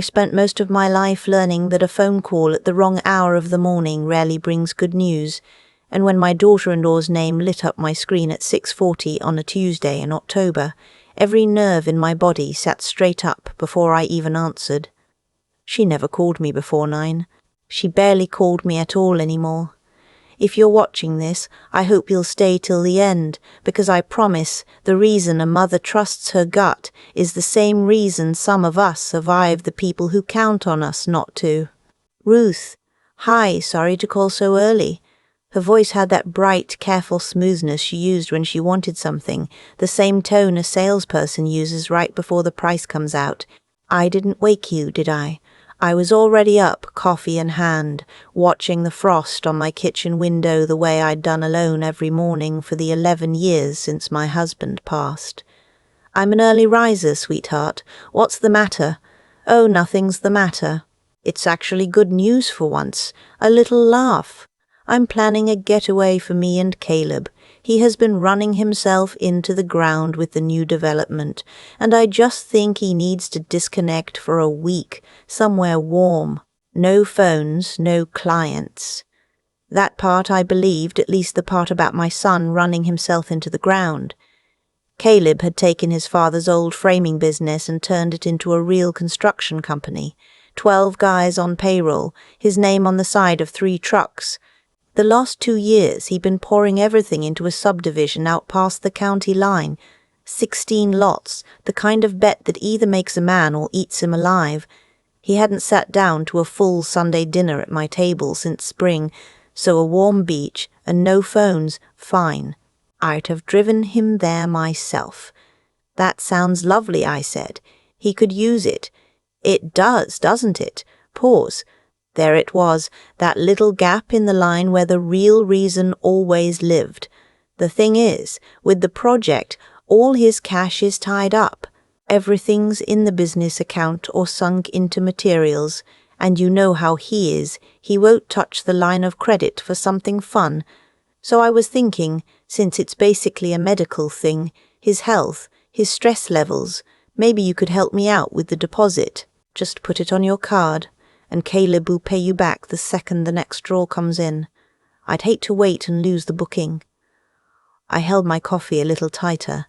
I spent most of my life learning that a phone call at the wrong hour of the morning rarely brings good news, and when my daughter-in-law's name lit up my screen at 6:40 on a Tuesday in October, every nerve in my body sat straight up before I even answered. She never called me before 9. She barely called me at all anymore. If you're watching this, I hope you'll stay till the end, because I promise the reason a mother trusts her gut is the same reason some of us survive the people who count on us not to. Ruth. Hi, sorry to call so early. Her voice had that bright, careful smoothness she used when she wanted something, the same tone a salesperson uses right before the price comes out. I didn't wake you, did I? I was already up, coffee in hand, watching the frost on my kitchen window the way I'd done alone every morning for the 11 years since my husband passed. I'm an early riser, sweetheart. What's the matter? Oh, nothing's the matter. It's actually good news for once. A little laugh. I'm planning a getaway for me and Caleb. He has been running himself into the ground with the new development, and I just think he needs to disconnect for a week, somewhere warm. No phones, no clients. That part I believed, at least the part about my son running himself into the ground. Caleb had taken his father's old framing business and turned it into a real construction company. 12 guys on payroll, his name on the side of 3 trucks. The last 2 years, he'd been pouring everything into a subdivision out past the county line. 16 lots, the kind of bet that either makes a man or eats him alive. He hadn't sat down to a full Sunday dinner at my table since spring, so a warm beach and no phones, fine. I'd have driven him there myself. That sounds lovely, I said. He could use it. It does, doesn't it? Pause. There it was, that little gap in the line where the real reason always lived. The thing is, with the project, all his cash is tied up. Everything's in the business account or sunk into materials, and you know how he is. He won't touch the line of credit for something fun. So I was thinking, since it's basically a medical thing, his health, his stress levels, maybe you could help me out with the deposit. Just put it on your card, and Caleb will pay you back the second the next draw comes in. I'd hate to wait and lose the booking. I held my coffee a little tighter.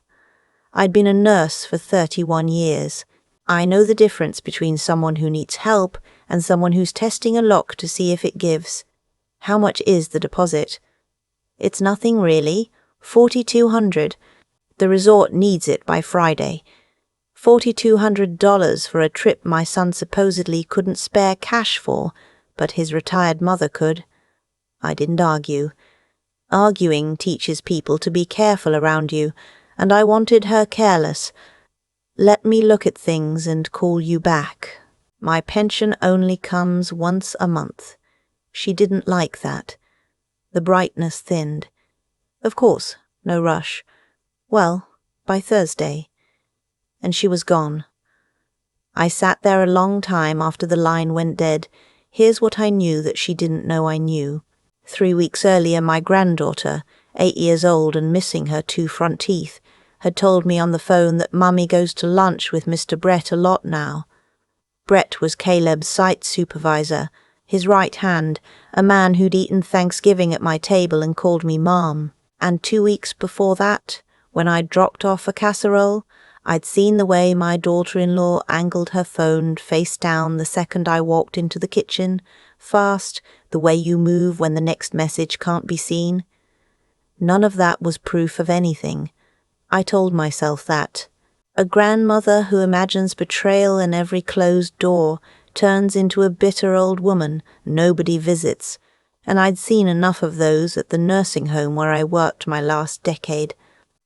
I'd been a nurse for 31 years. I know the difference between someone who needs help and someone who's testing a lock to see if it gives. How much is the deposit? It's nothing really. $4,200. The resort needs it by Friday. $4,200 for a trip my son supposedly couldn't spare cash for, but his retired mother could. I didn't argue. Arguing teaches people to be careful around you, and I wanted her careless. Let me look at things and call you back. My pension only comes once a month. She didn't like that. The brightness thinned. Of course, no rush. Well, by Thursday. And she was gone. I sat there a long time after the line went dead. Here's what I knew that she didn't know I knew. 3 weeks earlier, my granddaughter, 8 years old and missing her 2 front teeth, had told me on the phone that Mummy goes to lunch with Mr. Brett a lot now. Brett was Caleb's site supervisor, his right hand, a man who'd eaten Thanksgiving at my table and called me Mom. And 2 weeks before that, when I'd dropped off a casserole, I'd seen the way my daughter-in-law angled her phone face down the second I walked into the kitchen, fast, the way you move when the next message can't be seen. None of that was proof of anything. I told myself that. A grandmother who imagines betrayal in every closed door turns into a bitter old woman nobody visits, and I'd seen enough of those at the nursing home where I worked my last decade.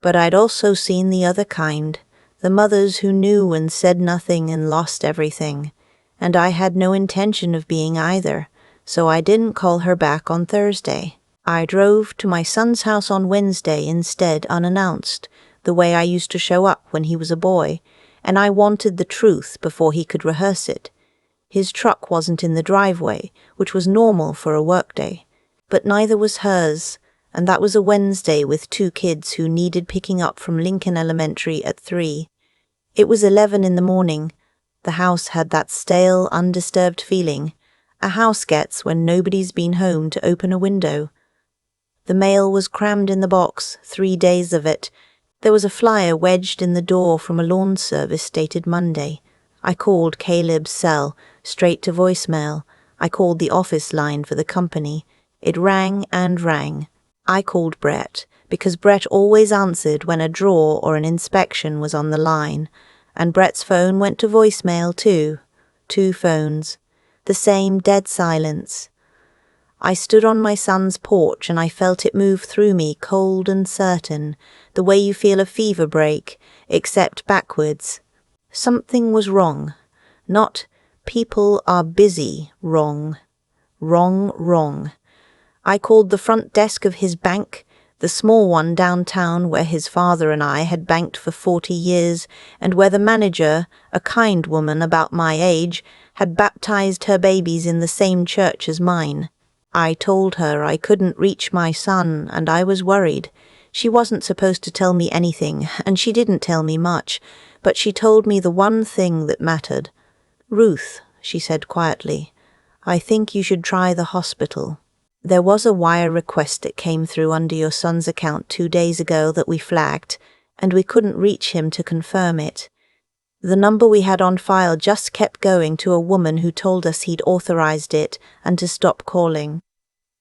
But I'd also seen the other kind, the mothers who knew and said nothing and lost everything, and I had no intention of being either, so I didn't call her back on Thursday. I drove to my son's house on Wednesday instead, unannounced, the way I used to show up when he was a boy, and I wanted the truth before he could rehearse it. His truck wasn't in the driveway, which was normal for a workday, but neither was hers, and that was a Wednesday with 2 kids who needed picking up from Lincoln Elementary at 3. It was 11 in the morning. The house had that stale, undisturbed feeling a house gets when nobody's been home to open a window. The mail was crammed in the box, 3 days of it. There was a flyer wedged in the door from a lawn service dated Monday. I called Caleb's cell, straight to voicemail. I called the office line for the company. It rang and rang. I called Brett, because Brett always answered when a draw or an inspection was on the line, and Brett's phone went to voicemail too. 2 phones. The same dead silence. I stood on my son's porch and I felt it move through me, cold and certain, the way you feel a fever break, except backwards. Something was wrong. Not people are busy wrong. Wrong. I called the front desk of his bank, the small one downtown where his father and I had banked for 40 years, and where the manager, a kind woman about my age, had baptized her babies in the same church as mine. I told her I couldn't reach my son, and I was worried. She wasn't supposed to tell me anything, and she didn't tell me much, but she told me the one thing that mattered. "Ruth," she said quietly, "I think you should try the hospital. There was a wire request that came through under your son's account 2 days ago that we flagged, and we couldn't reach him to confirm it. The number we had on file just kept going to a woman who told us he'd authorized it and to stop calling.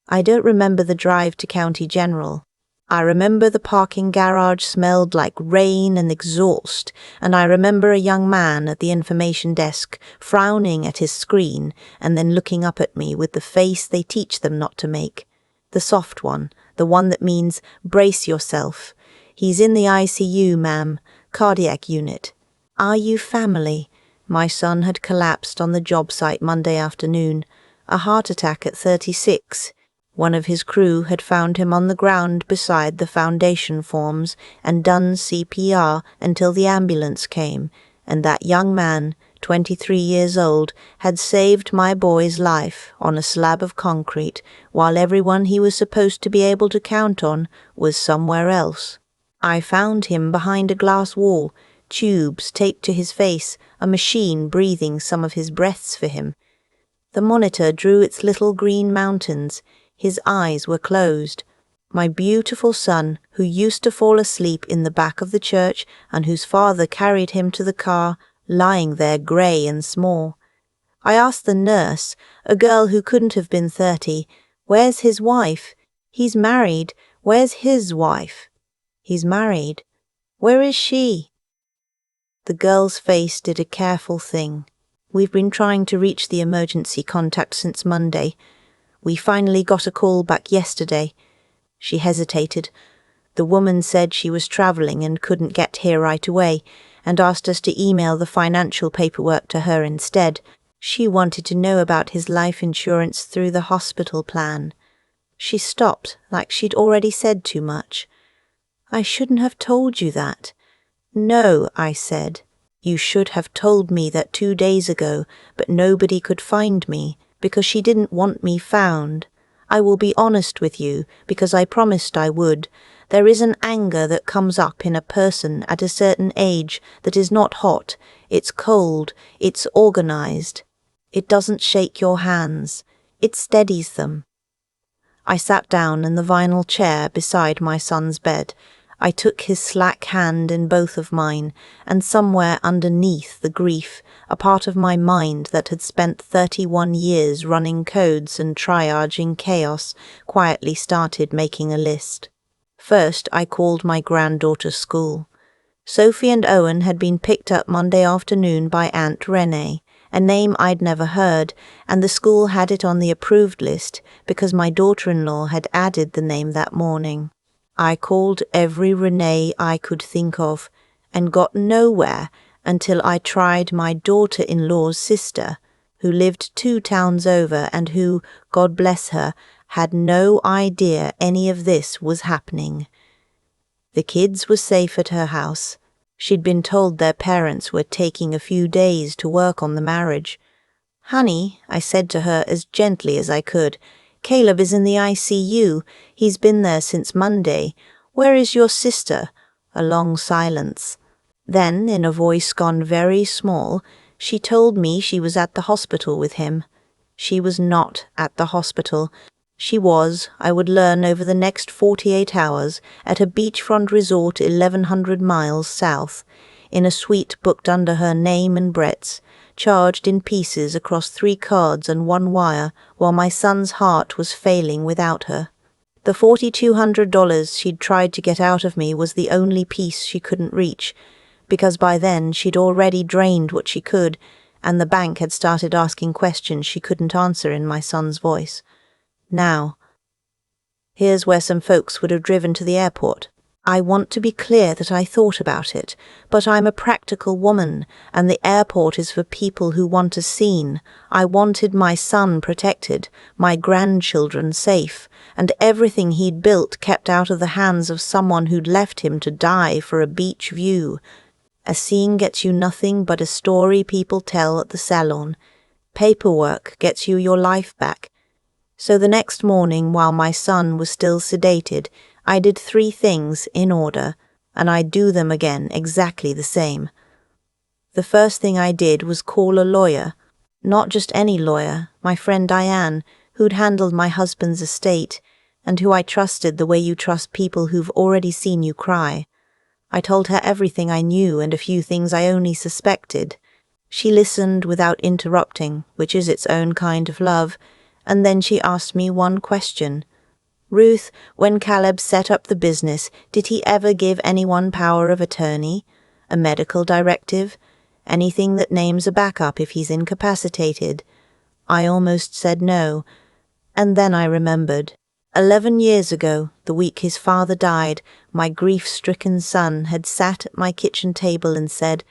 I don't remember the drive to County General. I remember the parking garage smelled like rain and exhaust, and I remember a young man at the information desk frowning at his screen and then looking up at me with the face they teach them not to make. The soft one, the one that means brace yourself. He's in the ICU, ma'am, cardiac unit. Are you family? My son had collapsed on the job site Monday afternoon, a heart attack at 36. One of his crew had found him on the ground beside the foundation forms and done CPR until the ambulance came, and that young man, 23 years old, had saved my boy's life on a slab of concrete while everyone he was supposed to be able to count on was somewhere else. I found him behind a glass wall, tubes taped to his face, a machine breathing some of his breaths for him. The monitor drew its little green mountains. His eyes were closed. My beautiful son, who used to fall asleep in the back of the church and whose father carried him to the car, lying there grey and small. I asked the nurse, a girl who couldn't have been 30, "Where's his wife?" "He's married." "Where's his wife?" "He's married." "Where is she?" The girl's face did a careful thing. "We've been trying to reach the emergency contact since Monday. We finally got a call back yesterday." She hesitated. The woman said she was travelling and couldn't get here right away, and asked us to email the financial paperwork to her instead. She wanted to know about his life insurance through the hospital plan. She stopped, like she'd already said too much. "I shouldn't have told you that." "No," I said. "You should have told me that 2 days ago, but nobody could find me, because she didn't want me found. I will be honest with you, because I promised I would. There is an anger that comes up in a person at a certain age that is not hot, it's cold, it's organized. It doesn't shake your hands, it steadies them." I sat down in the vinyl chair beside my son's bed. I took his slack hand in both of mine, and somewhere underneath the grief, a part of my mind that had spent 31 years running codes and triaging chaos quietly started making a list. First, I called my granddaughter's school. Sophie and Owen had been picked up Monday afternoon by Aunt Renee, a name I'd never heard, and the school had it on the approved list because my daughter-in-law had added the name that morning. I called every Renee I could think of, and got nowhere until I tried my daughter-in-law's sister, who lived 2 towns over and who, God bless her, had no idea any of this was happening. The kids were safe at her house. She'd been told their parents were taking a few days to work on the marriage. "Honey," I said to her as gently as I could, "Caleb is in the ICU. He's been there since Monday. Where is your sister?" A long silence. Then, in a voice gone very small, She told me she was at the hospital with him. She was not at the hospital. She was, I would learn over the next 48 hours, at a beachfront resort 1,100 miles south, in a suite booked under her name and Brett's, charged in pieces across 3 cards and 1 wire, while my son's heart was failing without her. The $4,200 she'd tried to get out of me was the only piece she couldn't reach, because by then she'd already drained what she could, and the bank had started asking questions she couldn't answer in my son's voice. Now, here's where some folks would have driven to the airport. I want to be clear that I thought about it, but I'm a practical woman, and the airport is for people who want a scene. I wanted my son protected, my grandchildren safe, and everything he'd built kept out of the hands of someone who'd left him to die for a beach view. A scene gets you nothing but a story people tell at the salon. Paperwork gets you your life back. So the next morning, while my son was still sedated, I did 3 things in order, and I'd do them again exactly the same. The first thing I did was call a lawyer. Not just any lawyer, my friend Diane, who'd handled my husband's estate, and who I trusted the way you trust people who've already seen you cry. I told her everything I knew and a few things I only suspected. She listened without interrupting, which is its own kind of love, and then she asked me one question. Ruth, when Caleb set up the business, did he ever give anyone power of attorney? A medical directive? Anything that names a backup if he's incapacitated? I almost said no, and then I remembered. 11 years ago, the week his father died, my grief-stricken son had sat at my kitchen table and said,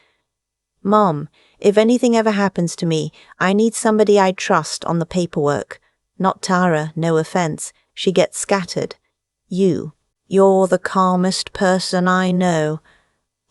"Mom, if anything ever happens to me, I need somebody I trust on the paperwork. Not Tara, no offense. She gets scattered. You're the calmest person I know."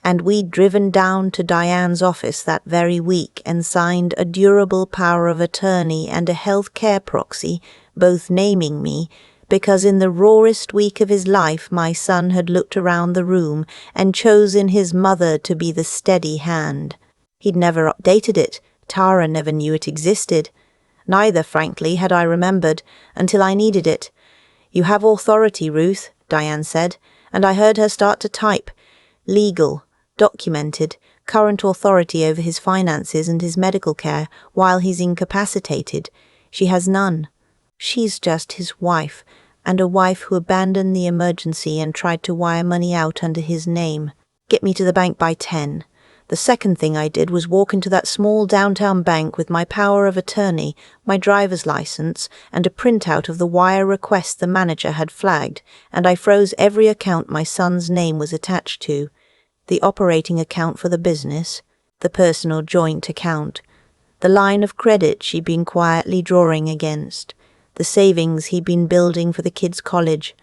And we'd driven down to Diane's office that very week and signed a durable power of attorney and a health care proxy, both naming me, because in the rawest week of his life my son had looked around the room and chosen his mother to be the steady hand. He'd never updated it. Tara never knew it existed. Neither, frankly, had I remembered, until I needed it. "You have authority, Ruth," Diane said, and I heard her start to type. Legal, documented, current authority over his finances and his medical care while he's incapacitated. She has none. She's just his wife, and a wife who abandoned the emergency and tried to wire money out under his name. Get me to the bank by 10. The second thing I did was walk into that small downtown bank with my power of attorney, my driver's license, and a printout of the wire request the manager had flagged, and I froze every account my son's name was attached to. The operating account for the business, the personal joint account, the line of credit she'd been quietly drawing against, the savings he'd been building for the kids' college.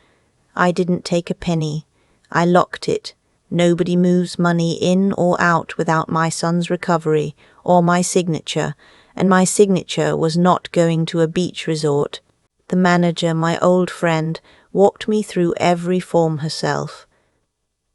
I didn't take a penny. I locked it. Nobody moves money in or out without my son's recovery or my signature, and my signature was not going to a beach resort. The manager, my old friend, walked me through every form herself.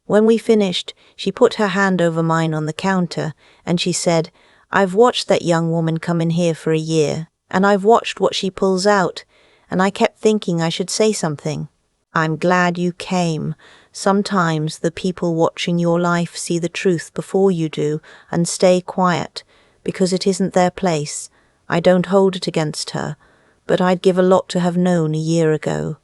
When we finished, she put her hand over mine on the counter, and she said, "I've watched that young woman come in here for a year, and I've watched what she pulls out, and I kept thinking I should say something. I'm glad you came. Sometimes the people watching your life see the truth before you do and stay quiet, because it isn't their place. I don't hold it against her, but I'd give a lot to have known a year ago."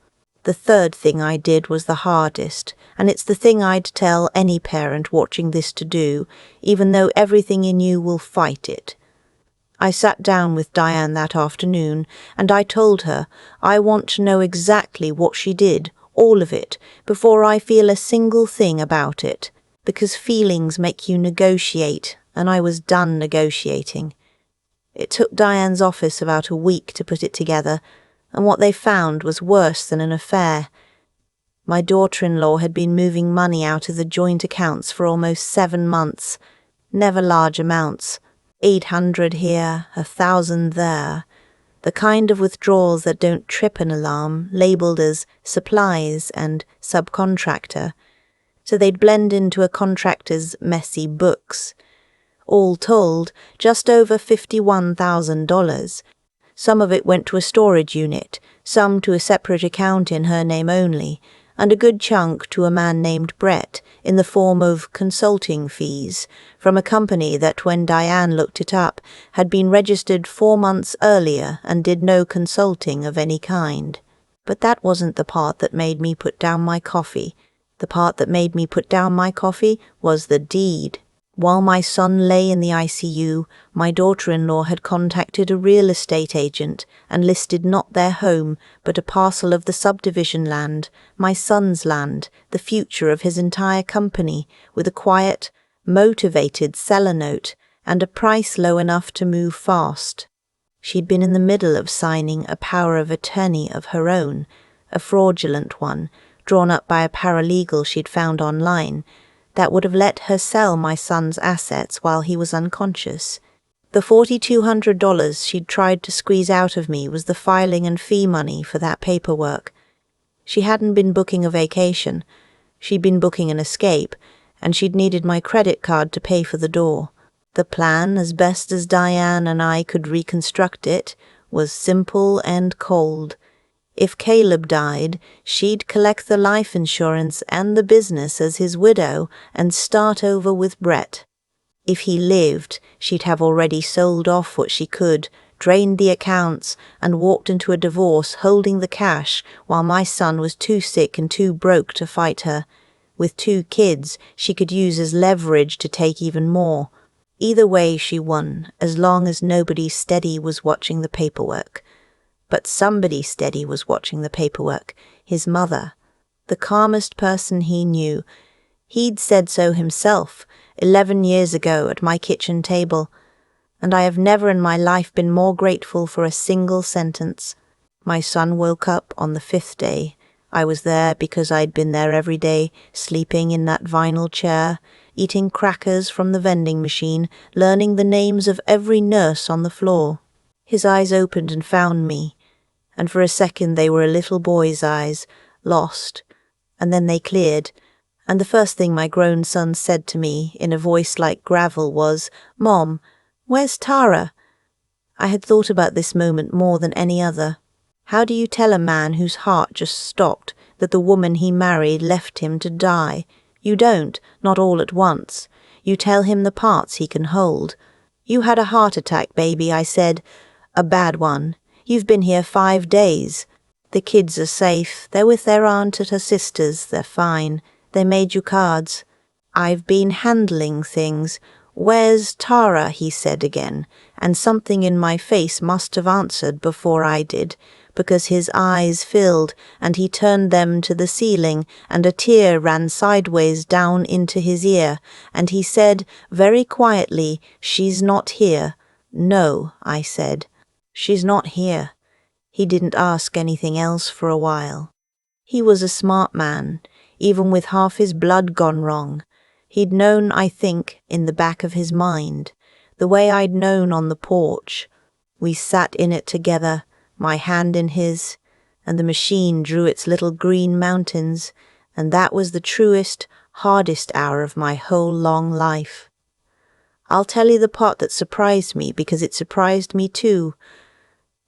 The third thing I did was the hardest, and it's the thing I'd tell any parent watching this to do, even though everything in you will fight it. I sat down with Diane that afternoon, and I told her I want to know exactly what she did, all of it, before I feel a single thing about it, because feelings make you negotiate, and I was done negotiating. It took Diane's office about a week to put it together, and what they found was worse than an affair. My daughter-in-law had been moving money out of the joint accounts for almost 7 months, never large amounts, 800 here, 1,000 there, the kind of withdrawals that don't trip an alarm, labelled as supplies and subcontractor, so they'd blend into a contractor's messy books. All told, just over $51,000. Some of it went to a storage unit, some to a separate account in her name only, and a good chunk to a man named Brett in the form of consulting fees from a company that, when Diane looked it up, had been registered 4 months earlier and did no consulting of any kind. But that wasn't the part that made me put down my coffee. The part that made me put down my coffee was the deed. While my son lay in the ICU, my daughter-in-law had contacted a real estate agent and listed not their home, but a parcel of the subdivision land, my son's land, the future of his entire company, with a quiet, motivated seller note and a price low enough to move fast. She'd been in the middle of signing a power of attorney of her own, a fraudulent one, drawn up by a paralegal she'd found online, that would have let her sell my son's assets while he was unconscious. The $4,200 she'd tried to squeeze out of me was the filing and fee money for that paperwork. She hadn't been booking a vacation. She'd been booking an escape, and she'd needed my credit card to pay for the door. The plan, as best as Diane and I could reconstruct it, was simple and cold. If Caleb died, she'd collect the life insurance and the business as his widow and start over with Brett. If he lived, she'd have already sold off what she could, drained the accounts, and walked into a divorce holding the cash while my son was too sick and too broke to fight her. With 2 kids, she could use as leverage to take even more. Either way she won, as long as nobody steady was watching the paperwork. But somebody steady was watching the paperwork, his mother, the calmest person he knew. He'd said so himself 11 years ago at my kitchen table, and I have never in my life been more grateful for a single sentence. My son woke up on the 5th day. I was there because I'd been there every day, sleeping in that vinyl chair, eating crackers from the vending machine, learning the names of every nurse on the floor. His eyes opened and found me, and for a second they were a little boy's eyes, lost, and then they cleared, and the first thing my grown son said to me, in a voice like gravel, was, "Mom, where's Tara?" I had thought about this moment more than any other. How do you tell a man whose heart just stopped that the woman he married left him to die? You don't, not all at once. You tell him the parts he can hold. "You had a heart attack, baby," I said. "A bad one. You've been here 5 days. The kids are safe. They're with their aunt at her sister's. They're fine. They made you cards. I've been handling things. Where's Tara?" he said again, and something in my face must have answered before I did, because his eyes filled and he turned them to the ceiling and a tear ran sideways down into his ear, and he said very quietly, "She's not here." "No," I said. "She's not here." He didn't ask anything else for a while. He was a smart man, even with half his blood gone wrong. He'd known, I think, in the back of his mind, the way I'd known on the porch. We sat in it together, my hand in his, and the machine drew its little green mountains, and that was the truest, hardest hour of my whole long life. I'll tell you the part that surprised me because it surprised me too.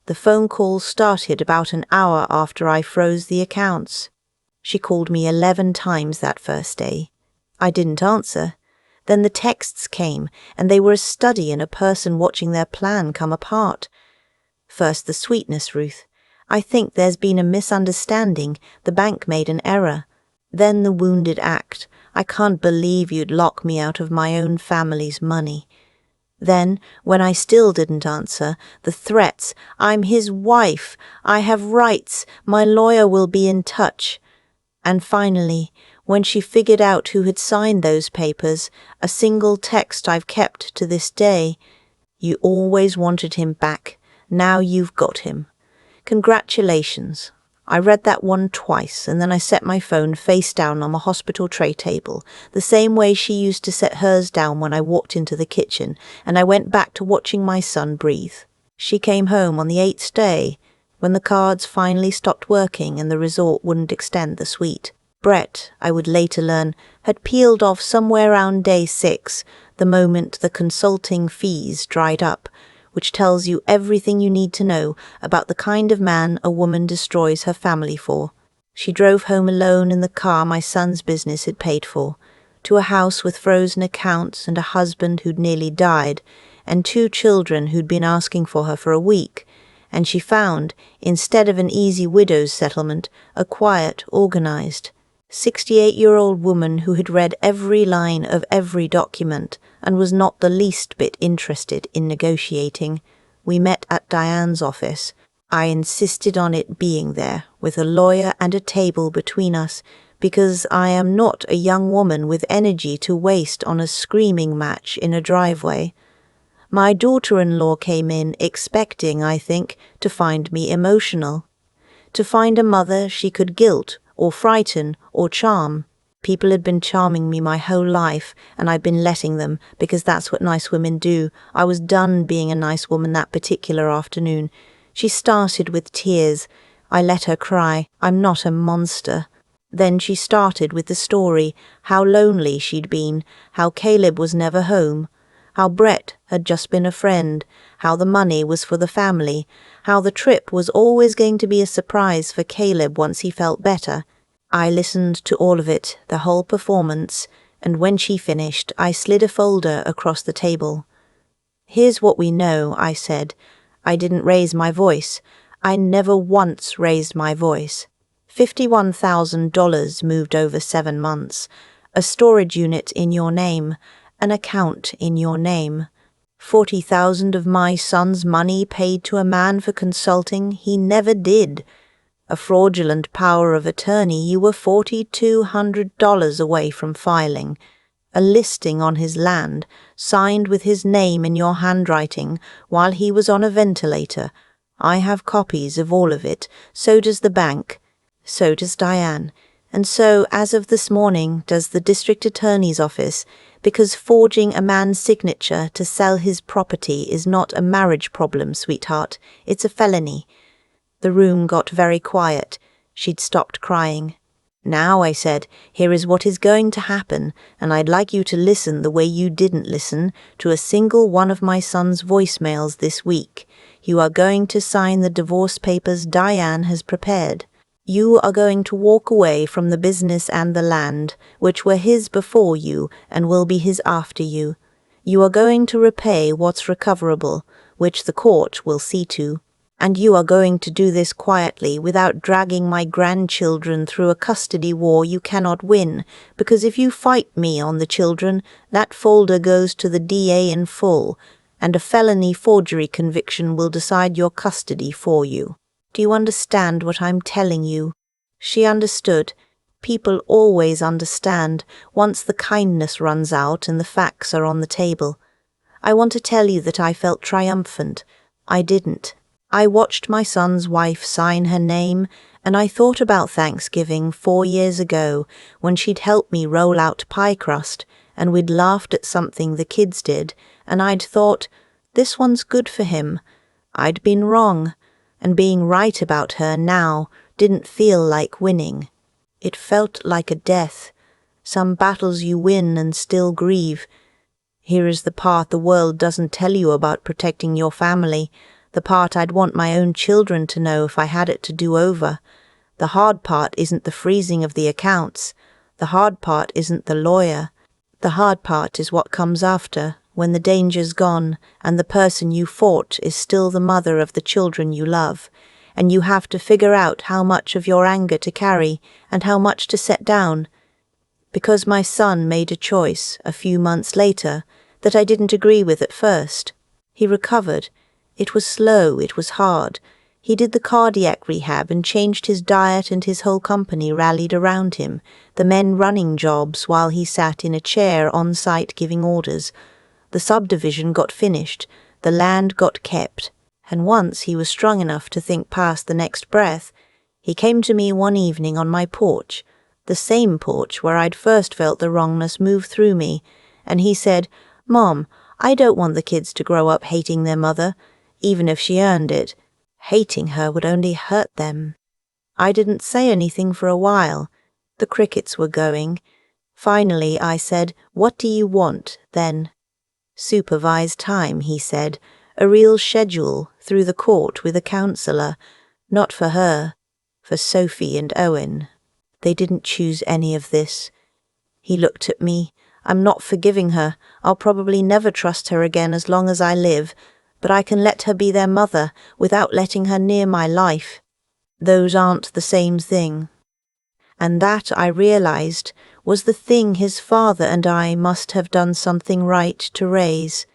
The phone call started about an hour after I froze the accounts. She called me 11 times that first day. I didn't answer. Then the texts came, and they were a study in a person watching their plan come apart. First the sweetness, Ruth. "I think there's been a misunderstanding. The bank made an error." Then the wounded act. "I can't believe you'd lock me out of my own family's money." Then, when I still didn't answer, the threats. "I'm his wife. I have rights. My lawyer will be in touch." And finally, when she figured out who had signed those papers, a single text I've kept to this day. "You always wanted him back. Now you've got him. Congratulations." I read that one twice, and then I set my phone face down on the hospital tray table, the same way she used to set hers down when I walked into the kitchen, and I went back to watching my son breathe. She came home on the 8th day, when the cards finally stopped working and the resort wouldn't extend the suite. Brett, I would later learn, had peeled off somewhere around day 6, the moment the consulting fees dried up, which tells you everything you need to know about the kind of man a woman destroys her family for. She drove home alone in the car my son's business had paid for, to a house with frozen accounts and a husband who'd nearly died, and 2 children who'd been asking for her for a week, and she found, instead of an easy widow's settlement, a quiet, organized, 68-year-old woman who had read every line of every document and was not the least bit interested in negotiating. We met at Diane's office. I insisted on it being there, with a lawyer and a table between us, because I am not a young woman with energy to waste on a screaming match in a driveway. My daughter-in-law came in expecting, I think, to find me emotional, to find a mother she could guilt or frighten or charm. People had been charming me my whole life, and I'd been letting them, because that's what nice women do. I was done being a nice woman that particular afternoon. She started with tears. I let her cry. I'm not a monster. Then she started with the story, how lonely she'd been, how Caleb was never home, how Brett had just been a friend, how the money was for the family, how the trip was always going to be a surprise for Caleb once he felt better. I listened to all of it, the whole performance, and when she finished, I slid a folder across the table. Here's what we know, I said. I didn't raise my voice. I never once raised my voice. $51,000 moved over 7 months. A storage unit in your name. An account in your name. 40,000 of my son's money paid to a man for consulting he never did. A fraudulent power of attorney you were $4,200 away from filing. A listing on his land, signed with his name in your handwriting while he was on a ventilator. I have copies of all of it. So does the bank. So does Diane. And so, as of this morning, does the district attorney's office, because forging a man's signature to sell his property is not a marriage problem, sweetheart. It's a felony. The room got very quiet. She'd stopped crying. Now, I said, here is what is going to happen, and I'd like you to listen the way you didn't listen to a single one of my son's voicemails this week. You are going to sign the divorce papers Diane has prepared. You are going to walk away from the business and the land, which were his before you and will be his after you. You are going to repay what's recoverable, which the court will see to. And you are going to do this quietly without dragging my grandchildren through a custody war you cannot win, because if you fight me on the children, that folder goes to the DA in full, and a felony forgery conviction will decide your custody for you. Do you understand what I'm telling you? She understood. People always understand once the kindness runs out and the facts are on the table. I want to tell you that I felt triumphant. I didn't. I watched my son's wife sign her name, and I thought about Thanksgiving 4 years ago when she'd helped me roll out pie crust, and we'd laughed at something the kids did, and I'd thought, this one's good for him. I'd been wrong, and being right about her now didn't feel like winning. It felt like a death. Some battles you win and still grieve. Here is the part the world doesn't tell you about protecting your family, the part I'd want my own children to know if I had it to do over. The hard part isn't the freezing of the accounts. The hard part isn't the lawyer. The hard part is what comes after, when the danger's gone and the person you fought is still the mother of the children you love, and you have to figure out how much of your anger to carry and how much to set down. Because my son made a choice, a few months later, that I didn't agree with at first. He recovered. It was slow, it was hard. He did the cardiac rehab and changed his diet, and his whole company rallied around him, the men running jobs while he sat in a chair on site giving orders. The subdivision got finished, the land got kept, and once he was strong enough to think past the next breath, he came to me one evening on my porch, the same porch where I'd first felt the wrongness move through me, and he said, "Mom, I don't want the kids to grow up hating their mother, even if she earned it. Hating her would only hurt them." I didn't say anything for a while. The crickets were going. Finally I said, "What do you want, then?" Supervised time, he said, a real schedule through the court with a counselor, not for her, for Sophie and Owen. They didn't choose any of this. He looked at me. I'm not forgiving her. I'll probably never trust her again as long as I live, but I can let her be their mother without letting her near my life. Those aren't the same thing. And that, I realized, was the thing his father and I must have done something right to raise.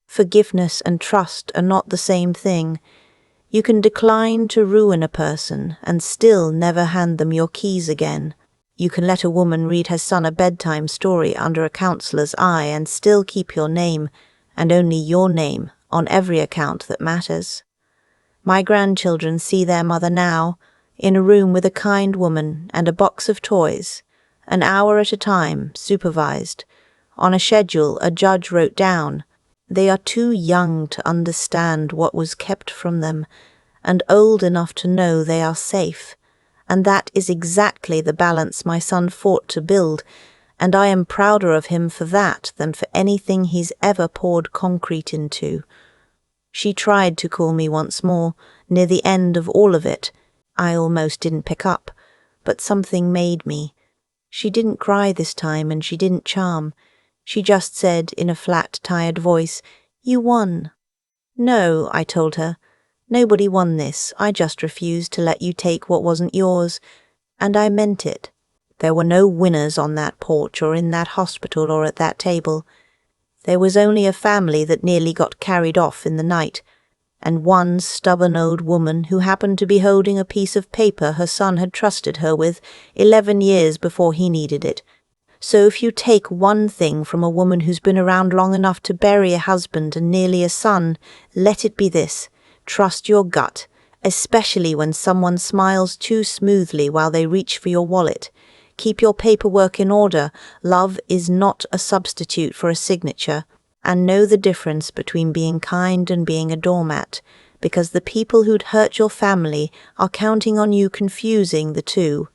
Forgiveness and trust are not the same thing. You can decline to ruin a person and still never hand them your keys again. You can let a woman read her son a bedtime story under a counselor's eye and still keep your name, and only your name, on every account that matters. My grandchildren see their mother now, in a room with a kind woman and a box of toys, an hour at a time, supervised, on a schedule a judge wrote down. They are too young to understand what was kept from them, and old enough to know they are safe. And that is exactly the balance my son fought to build, and I am prouder of him for that than for anything he's ever poured concrete into. She tried to call me once more, near the end of all of it. I almost didn't pick up, but something made me. She didn't cry this time, and she didn't charm. She just said in a flat, tired voice, "You won." "No," I told her. "Nobody won this. I just refused to let you take what wasn't yours. And I meant it. There were no winners on that porch or in that hospital or at that table. There was only a family that nearly got carried off in the night, and one stubborn old woman who happened to be holding a piece of paper her son had trusted her with 11 years before he needed it. So if you take one thing from a woman who's been around long enough to bury a husband and nearly a son, let it be this. Trust your gut, especially when someone smiles too smoothly while they reach for your wallet. Keep your paperwork in order. Love is not a substitute for a signature. And know the difference between being kind and being a doormat, because the people who'd hurt your family are counting on you confusing the two.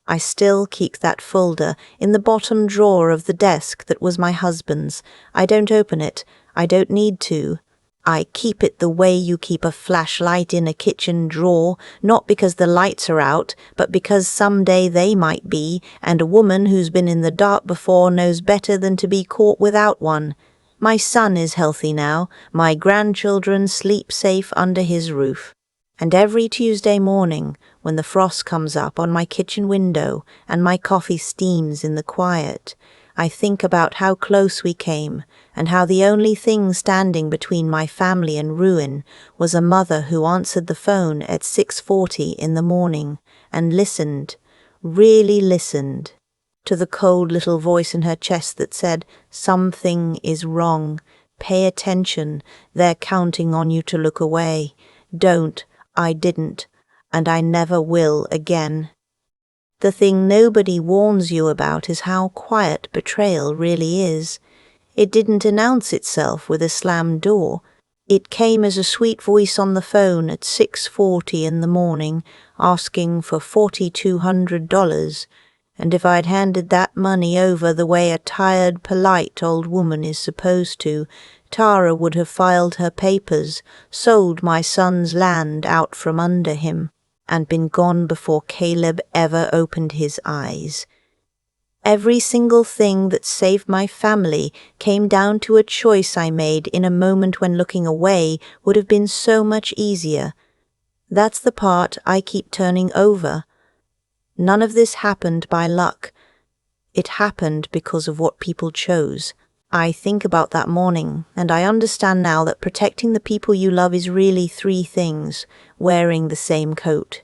I still keep that folder in the bottom drawer of the desk that was my husband's. I don't open it. I don't need to. I keep it the way you keep a flashlight in a kitchen drawer, not because the lights are out, but because someday they might be, and a woman who's been in the dark before knows better than to be caught without one. My son is healthy now. My grandchildren sleep safe under his roof. And every Tuesday morning, when the frost comes up on my kitchen window and my coffee steams in the quiet, I think about how close we came and how the only thing standing between my family and ruin was a mother who answered the phone at 6:40 in the morning and listened, really listened, to the cold little voice in her chest that said, "Something is wrong. Pay attention. They're counting on you to look away. Don't. I didn't. And I never will again." The thing nobody warns you about is how quiet betrayal really is. It didn't announce itself with a slammed door. It came as a sweet voice on the phone at 6:40 in the morning, asking for $4,200, and if I'd handed that money over the way a tired, polite old woman is supposed to, Tara would have filed her papers, sold my son's land out from under him, and been gone before Caleb ever opened his eyes. Every single thing that saved my family came down to a choice I made in a moment when looking away would have been so much easier. That's the part I keep turning over. None of this happened by luck. It happened because of what people chose. I think about that morning, and I understand now that protecting the people you love is really 3 things: wearing the same coat.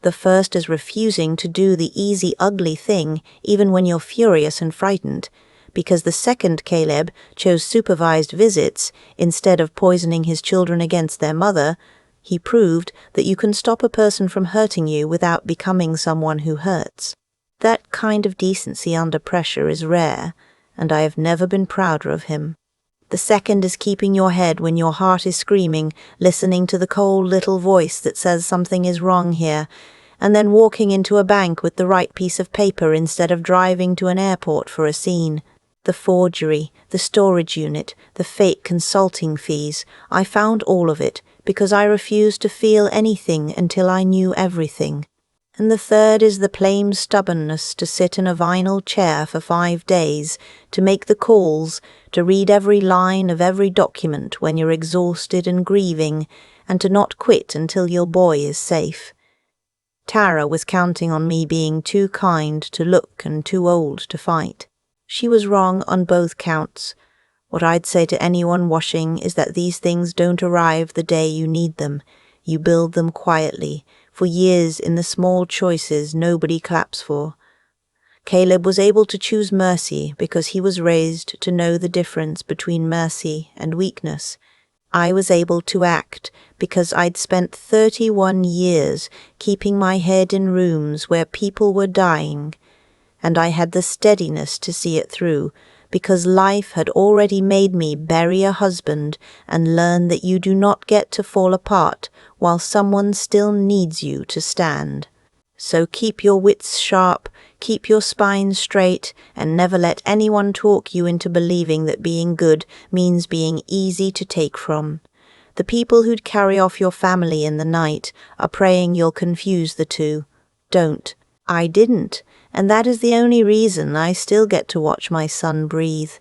The first is refusing to do the easy, ugly thing, even when you're furious and frightened, because the second Caleb chose supervised visits instead of poisoning his children against their mother. He proved that you can stop a person from hurting you without becoming someone who hurts. That kind of decency under pressure is rare, and I have never been prouder of him. The second is keeping your head when your heart is screaming, listening to the cold little voice that says something is wrong here, and then walking into a bank with the right piece of paper instead of driving to an airport for a scene. The forgery, the storage unit, the fake consulting fees. I found all of it because I refused to feel anything until I knew everything. And the third is the plain stubbornness to sit in a vinyl chair for 5 days, to make the calls, to read every line of every document when you're exhausted and grieving, and to not quit until your boy is safe. Tara was counting on me being too kind to look and too old to fight. She was wrong on both counts. What I'd say to anyone washing is that these things don't arrive the day you need them. You build them quietly, for years in the small choices nobody claps for. Caleb was able to choose mercy because he was raised to know the difference between mercy and weakness. I was able to act because I'd spent 31 years keeping my head in rooms where people were dying, and I had the steadiness to see it through because life had already made me bury a husband and learn that you do not get to fall apart while someone still needs you to stand. So keep your wits sharp, keep your spine straight, and never let anyone talk you into believing that being good means being easy to take from. The people who'd carry off your family in the night are praying you'll confuse the two. Don't. I didn't, and that is the only reason I still get to watch my son breathe.